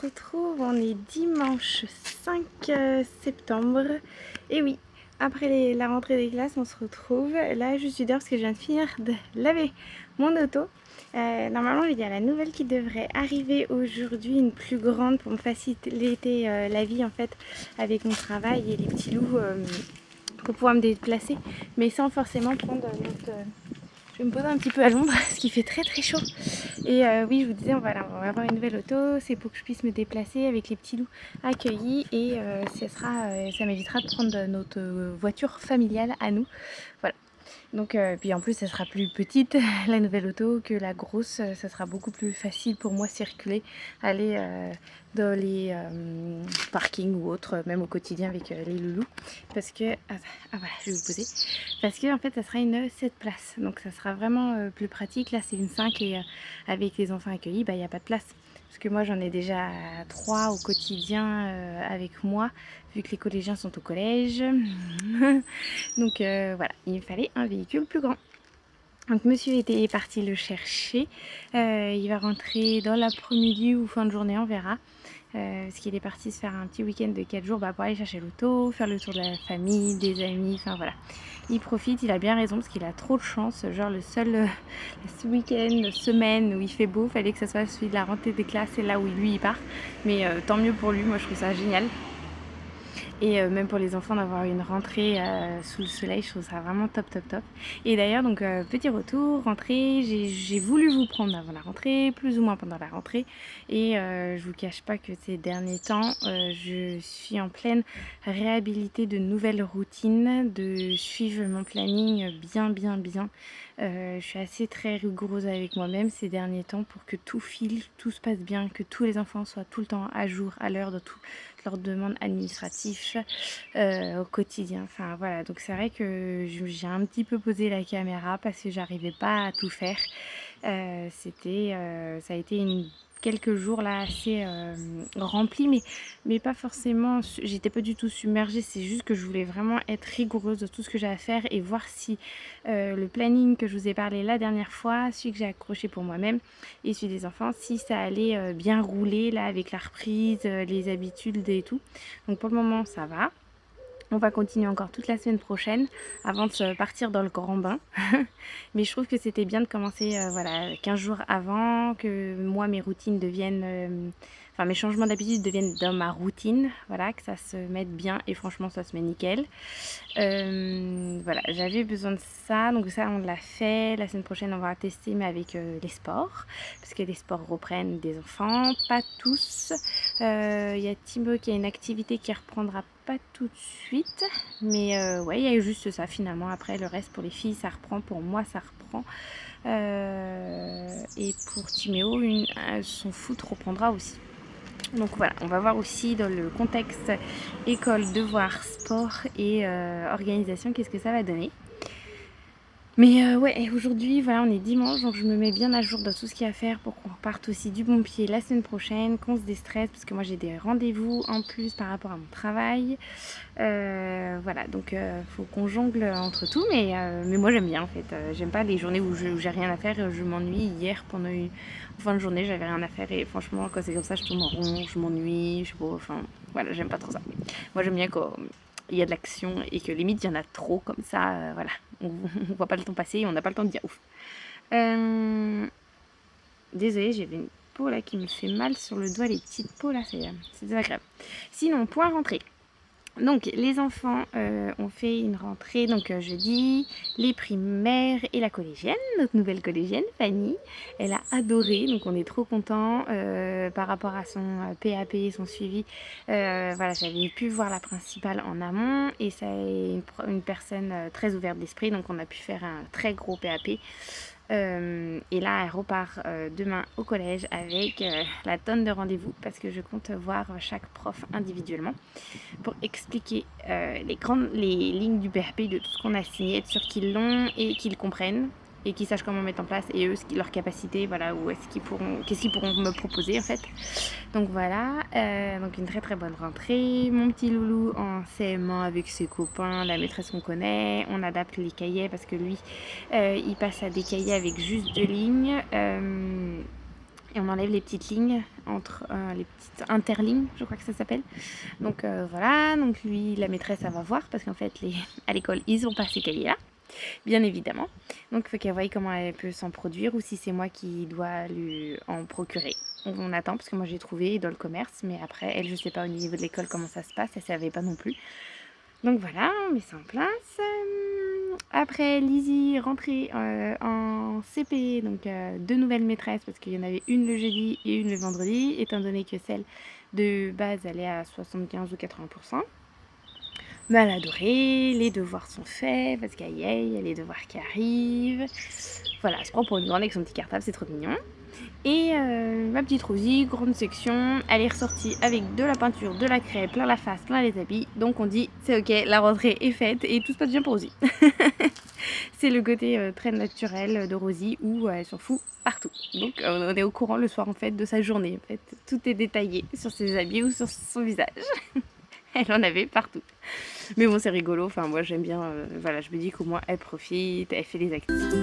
retrouve, on est dimanche 5 septembre. Et oui, après la rentrée des classes, on se retrouve. Là, je suis dehors parce que je viens de finir de laver mon auto. Normalement, il y a la nouvelle qui devrait arriver aujourd'hui, une plus grande pour me faciliter la vie en fait avec mon travail et les petits loups pour pouvoir me déplacer, mais sans forcément prendre notre... Je vais me poser un petit peu à l'ombre parce qu'il fait très très chaud. Et oui, je vous disais, on va avoir une nouvelle auto. C'est pour que je puisse me déplacer avec les petits loups accueillis. Et ça m'évitera de prendre notre voiture familiale à nous. Voilà. Donc, puis en plus, ça sera plus petite, la nouvelle auto, que la grosse. Ça sera beaucoup plus facile pour moi circuler, aller dans les parkings ou autres, même au quotidien avec les loulous. Parce que, voilà, je vais vous poser. Parce que en fait, ça sera une 7 places. Donc, ça sera vraiment plus pratique. Là, c'est une 5 et avec les enfants accueillis, bah, il n'y a pas de place. Parce que moi, j'en ai déjà 3 au quotidien avec moi, vu que les collégiens sont au collège. Donc voilà, il fallait un véhicule plus grand. Donc monsieur était parti le chercher. Il va rentrer dans l'après-midi ou fin de journée, on verra. Parce qu'il est parti se faire un petit week-end de 4 jours pour aller chercher l'auto, faire le tour de la famille, des amis, enfin voilà. Il profite, il a bien raison parce qu'il a trop de chance. Genre le seul ce week-end, semaine où il fait beau, fallait que ça soit celui de la rentrée des classes, c'est là où lui il part. Mais tant mieux pour lui, moi je trouve ça génial. Et même pour les enfants d'avoir une rentrée sous le soleil, je trouve ça vraiment top top top. Et d'ailleurs donc petit retour, rentrée, j'ai voulu vous prendre avant la rentrée, plus ou moins pendant la rentrée. Et je vous cache pas que ces derniers temps, je suis en pleine réhabilité de nouvelles routines, de suivre mon planning bien. Je suis assez très rigoureuse avec moi-même ces derniers temps pour que tout file, tout se passe bien, que tous les enfants soient tout le temps à jour, à l'heure de toutes leurs demandes administratives au quotidien. Enfin voilà, donc c'est vrai que j'ai un petit peu posé la caméra parce que j'arrivais pas à tout faire. Ça a été quelques jours là assez remplis, mais pas forcément, j'étais pas du tout submergée, c'est juste que je voulais vraiment être rigoureuse de tout ce que j'ai à faire et voir si le planning que je vous ai parlé la dernière fois, celui que j'ai accroché pour moi-même et celui des enfants, si ça allait bien rouler là avec la reprise, les habitudes et tout. Donc pour le moment ça va. On va continuer encore toute la semaine prochaine avant de se partir dans le grand bain. Mais je trouve que c'était bien de commencer voilà, 15 jours avant, que moi mes routines deviennent... Enfin mes changements d'habitude deviennent dans ma routine, voilà, que ça se mette bien et franchement ça se met nickel. Voilà, j'avais besoin de ça, donc ça on l'a fait. La semaine prochaine on va tester mais avec les sports, parce que les sports reprennent des enfants, pas tous. Il y a Thibaut qui a une activité qui reprendra pas tout de suite, mais ouais, il y a juste ça finalement. Après le reste pour les filles ça reprend, pour moi ça reprend. Et pour Timéo, son foot reprendra aussi. Donc voilà, on va voir aussi dans le contexte école, devoir, sport et organisation, qu'est-ce que ça va donner. Mais ouais, aujourd'hui, voilà, on est dimanche, donc je me mets bien à jour dans tout ce qu'il y a à faire pour qu'on reparte aussi du bon pied la semaine prochaine, qu'on se déstresse, parce que moi j'ai des rendez-vous en plus par rapport à mon travail. Voilà, donc faut qu'on jongle entre tout, mais moi j'aime bien en fait. J'aime pas les journées où j'ai rien à faire, je m'ennuie. Hier, pendant une fin de journée, j'avais rien à faire et franchement, quand c'est comme ça, je tourne en rond, je m'ennuie, je sais pas, enfin, voilà, j'aime pas trop ça. Moi j'aime bien quand il y a de l'action et que limite il y en a trop comme ça, voilà, on voit pas le temps passer et on n'a pas le temps de dire ouf. Désolée, j'avais une peau là qui me fait mal sur le doigt, les petites peaux là, c'est désagréable. Sinon, point rentrée. Donc les enfants ont fait une rentrée donc jeudi, les primaires et la collégienne, notre nouvelle collégienne Fanny, elle a adoré, donc on est trop contents par rapport à son PAP et son suivi. Voilà, j'avais pu voir la principale en amont et c'est une personne très ouverte d'esprit, donc on a pu faire un très gros PAP. Et là, elle repart demain au collège avec la tonne de rendez-vous parce que je compte voir chaque prof individuellement pour expliquer les lignes du PRP, de tout ce qu'on a signé, être sûr qu'ils l'ont et qu'ils comprennent et qu'ils sachent comment mettre en place et eux, leur capacité, voilà, où qu'est-ce qu'ils pourront me proposer en fait. Donc voilà, donc une très très bonne rentrée. Mon petit loulou en CM1 avec ses copains, la maîtresse qu'on connaît. On adapte les cahiers parce que lui, il passe à des cahiers avec juste 2 lignes. et on enlève les petites lignes entre les petites interlignes, je crois que ça s'appelle. Donc voilà, donc lui, la maîtresse, elle va voir parce qu'en fait, à l'école, ils ont pas ces cahiers-là, bien évidemment. Donc il faut qu'elle voie comment elle peut s'en produire ou si c'est moi qui dois lui en procurer. On attend parce que moi j'ai trouvé dans le commerce, mais après, elle, je sais pas au niveau de l'école comment ça se passe, elle savait pas non plus. Donc voilà, on met ça en place. Après, Lizzie rentrée en CP, donc 2 nouvelles maîtresses parce qu'il y en avait une le jeudi et une le vendredi, étant donné que celle de base elle est à 75 ou 80%. Mais elle a adoré, les devoirs sont faits parce qu'il y a les devoirs qui arrivent. Voilà, elle se prend pour une grande avec son petit cartable, c'est trop mignon. Et ma petite Rosie, grande section, elle est ressortie avec de la peinture, de la craie, plein la face, plein les habits. Donc on dit c'est ok, la rentrée est faite et tout se passe bien pour Rosie. C'est le côté très naturel de Rosie où elle s'en fout partout. Donc on est au courant le soir en fait de sa journée. En fait, tout est détaillé sur ses habits ou sur son visage. Elle en avait partout. Mais bon, c'est rigolo. Enfin, moi j'aime bien. Voilà, je me dis qu'au moins elle profite, elle fait les activités.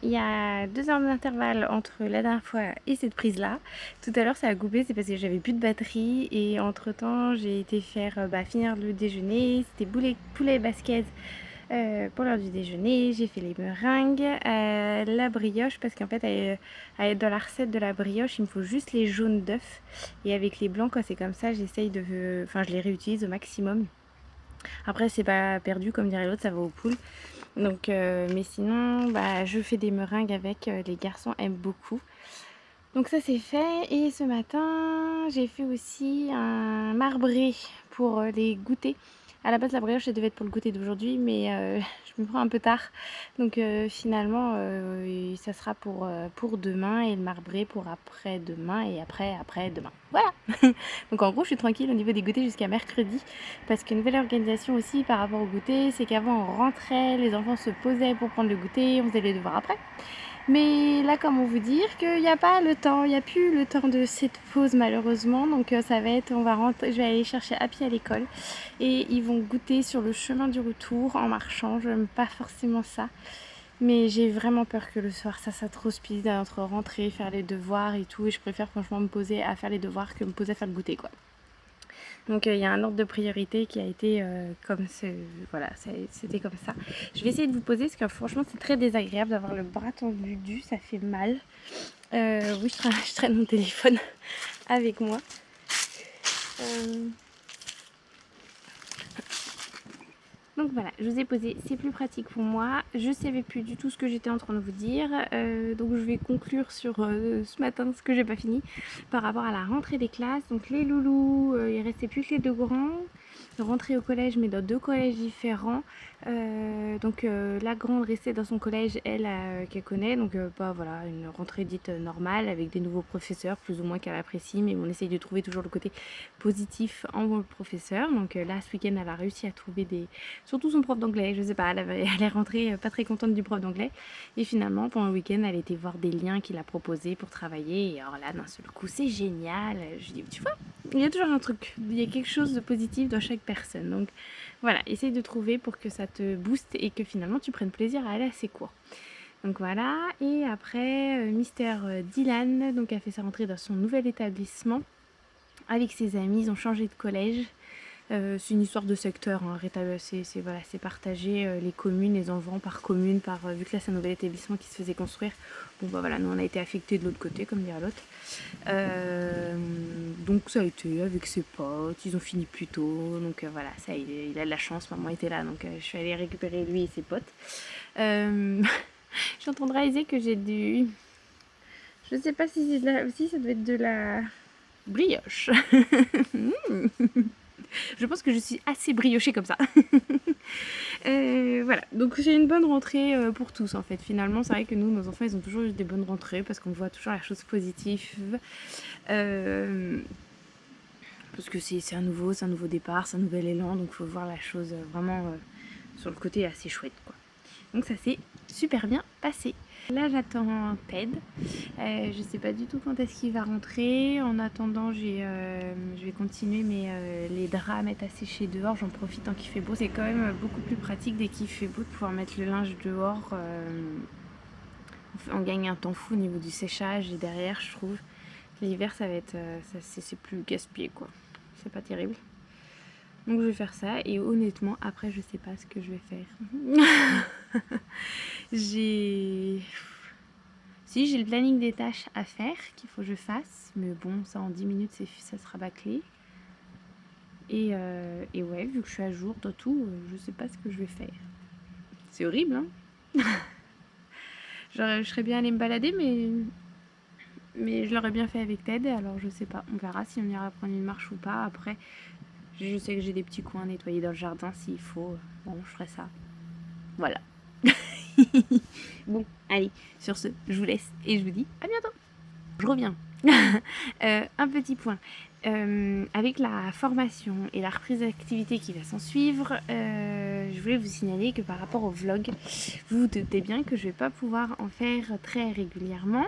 Il y a 2 heures d'intervalle entre la dernière fois et cette prise là. Tout à l'heure ça a coupé, c'est parce que j'avais plus de batterie et entre temps j'ai été faire finir le déjeuner. C'était poulet basket pour l'heure du déjeuner. J'ai fait les meringues, la brioche parce qu'en fait dans la recette de la brioche il me faut juste les jaunes d'œufs et avec les blancs quand c'est comme ça j'essaye de... Enfin je les réutilise au maximum. Après c'est pas perdu comme dirait l'autre, ça va aux poules. Donc, mais sinon, je fais des meringues avec, les garçons aiment beaucoup. Donc ça c'est fait. Et ce matin, j'ai fait aussi un marbré pour les goûters. À la base, la brioche, elle devait être pour le goûter d'aujourd'hui, mais je me prends un peu tard. Donc finalement, ça sera pour demain et le marbré pour après-demain et après-demain. Voilà. Donc en gros, je suis tranquille au niveau des goûters jusqu'à mercredi. Parce qu'une nouvelle organisation aussi par rapport au goûter, c'est qu'avant on rentrait, les enfants se posaient pour prendre le goûter, on faisait les devoirs après. Mais là, comment vous dire qu'il n'y a pas le temps, il n'y a plus le temps de cette pause malheureusement. Donc ça va être, on va rentrer, je vais aller chercher Happy à l'école et ils vont goûter sur le chemin du retour en marchant. Je n'aime pas forcément ça. Mais j'ai vraiment peur que le soir ça trop speed entre rentrer, faire les devoirs et tout. Et je préfère franchement me poser à faire les devoirs que me poser à faire le goûter quoi. Donc il y a un ordre de priorité qui a été voilà, c'était comme ça. Je vais essayer de vous poser parce que franchement c'est très désagréable d'avoir le bras tendu, ça fait mal. Oui, je traîne mon téléphone avec moi. Donc voilà, je vous ai posé, c'est plus pratique pour moi. Je savais plus du tout ce que j'étais en train de vous dire. Donc je vais conclure sur ce matin ce que j'ai pas fini par rapport à la rentrée des classes. Donc les loulous, il restait plus que les deux grands. Rentrée au collège, mais dans deux collèges différents. La grande restait dans son collège, elle, qu'elle connaît. Donc voilà, une rentrée dite normale avec des nouveaux professeurs, plus ou moins qu'elle apprécie. Mais on essaye de trouver toujours le côté positif en professeur. Donc là, ce week-end, elle a réussi à trouver surtout son prof d'anglais. Je sais pas, elle est rentrée pas très contente du prof d'anglais. Et finalement, pendant le week-end, elle était voir des liens qu'il a proposés pour travailler. Et alors là, d'un seul coup, c'est génial. Je dis, tu vois, il y a toujours un truc, il y a quelque chose de positif dans chaque personne. Donc voilà, essaye de trouver pour que ça te booste et que finalement tu prennes plaisir à aller à ces cours. Donc voilà, et après, Mister Dylan, donc a fait sa rentrée dans son nouvel établissement avec ses amis, ils ont changé de collège. C'est une histoire de secteur, hein. C'est partagé, les communes, les enfants par commune, vu que là c'est un nouvel établissement qui se faisait construire. Bon bah voilà, nous on a été affectés de l'autre côté, comme dirait l'autre. Donc ça a été avec ses potes, ils ont fini plus tôt, donc voilà, ça il a de la chance, maman était là, donc je suis allée récupérer lui et ses potes. Je suis en train de réaliser que j'ai du... Je sais pas si si ça doit être de la brioche. Je pense que je suis assez briochée comme ça. Voilà, donc c'est une bonne rentrée pour tous en fait. Finalement, c'est vrai que nous, nos enfants, ils ont toujours eu des bonnes rentrées parce qu'on voit toujours la chose positive. Parce que c'est un nouveau départ, c'est un nouvel élan, donc il faut voir la chose vraiment sur le côté assez chouette, quoi. Donc ça s'est super bien passé. Là j'attends Ted, je sais pas du tout quand est-ce qu'il va rentrer. En attendant je vais continuer les draps à mettre à sécher dehors, j'en profite tant qu'il fait beau. C'est quand même beaucoup plus pratique dès qu'il fait beau de pouvoir mettre le linge dehors. On gagne un temps fou au niveau du séchage et derrière je trouve. L'hiver ça va être, c'est plus gaspillé quoi, c'est pas terrible. Donc je vais faire ça et honnêtement après je sais pas ce que je vais faire. J'ai le planning des tâches à faire qu'il faut que je fasse, mais bon ça en 10 minutes ça sera bâclé. Et ouais, vu que je suis à jour dans tout, je sais pas ce que je vais faire. C'est horrible hein. Genre, je serais bien allée me balader mais je l'aurais bien fait avec Ted, alors je sais pas, on verra si on ira prendre une marche ou pas. Après je sais que j'ai des petits coins à nettoyer dans le jardin s'il faut, bon je ferai ça. Voilà. Bon, allez, sur ce, je vous laisse et je vous dis à bientôt. Je reviens. Un petit point. Avec la formation et la reprise d'activité qui va s'en suivre, je voulais vous signaler que par rapport au vlog, vous vous doutez bien que je ne vais pas pouvoir en faire très régulièrement,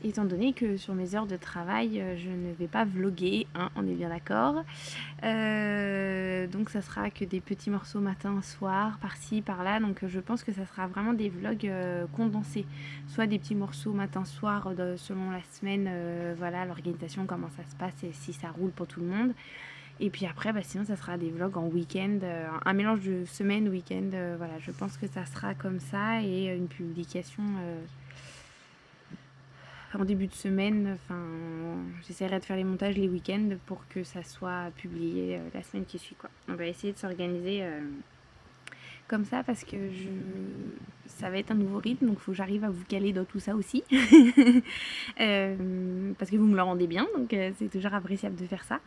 étant donné que sur mes heures de travail, je ne vais pas vlogger, hein, on est bien d'accord. Donc ça sera que des petits morceaux matin, soir, par-ci, par-là. Donc je pense que ça sera vraiment des vlogs condensés. Soit des petits morceaux matin, soir, selon la semaine, voilà, l'organisation, comment ça se passe et si ça roule pour tout le monde. Et puis après, sinon ça sera des vlogs en week-end, un mélange de semaine, week-end. Voilà, je pense que ça sera comme ça et une publication... en début de semaine, j'essaierai de faire les montages les week-ends pour que ça soit publié la semaine qui suit quoi. On va essayer de s'organiser comme ça parce que ça va être un nouveau rythme, donc il faut que j'arrive à vous caler dans tout ça aussi. Parce que vous me le rendez bien, donc c'est toujours appréciable de faire ça.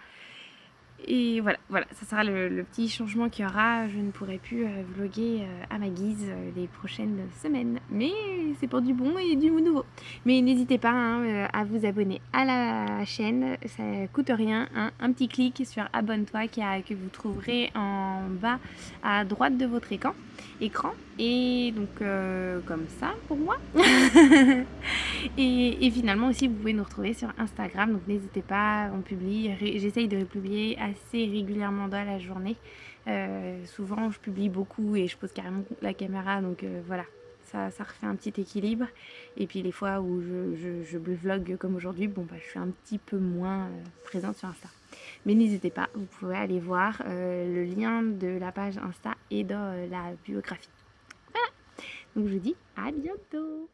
Et voilà, ça sera le petit changement qu'il y aura. Je ne pourrai plus vlogger à ma guise les prochaines semaines. Mais c'est pour du bon et du nouveau. Mais n'hésitez pas hein, à vous abonner à la chaîne. Ça coûte rien. Hein. Un petit clic sur abonne-toi que vous trouverez en bas à droite de votre écran. Et donc comme ça pour moi. Et finalement aussi vous pouvez nous retrouver sur Instagram, donc n'hésitez pas, on publie, j'essaye de publier assez régulièrement dans la journée. Souvent je publie beaucoup et je pose carrément la caméra, donc voilà, ça refait un petit équilibre. Et puis les fois où je vlog comme aujourd'hui, je suis un petit peu moins présente sur Insta. Mais n'hésitez pas, vous pouvez aller voir, le lien de la page Insta est dans la biographie. Voilà, donc je vous dis à bientôt.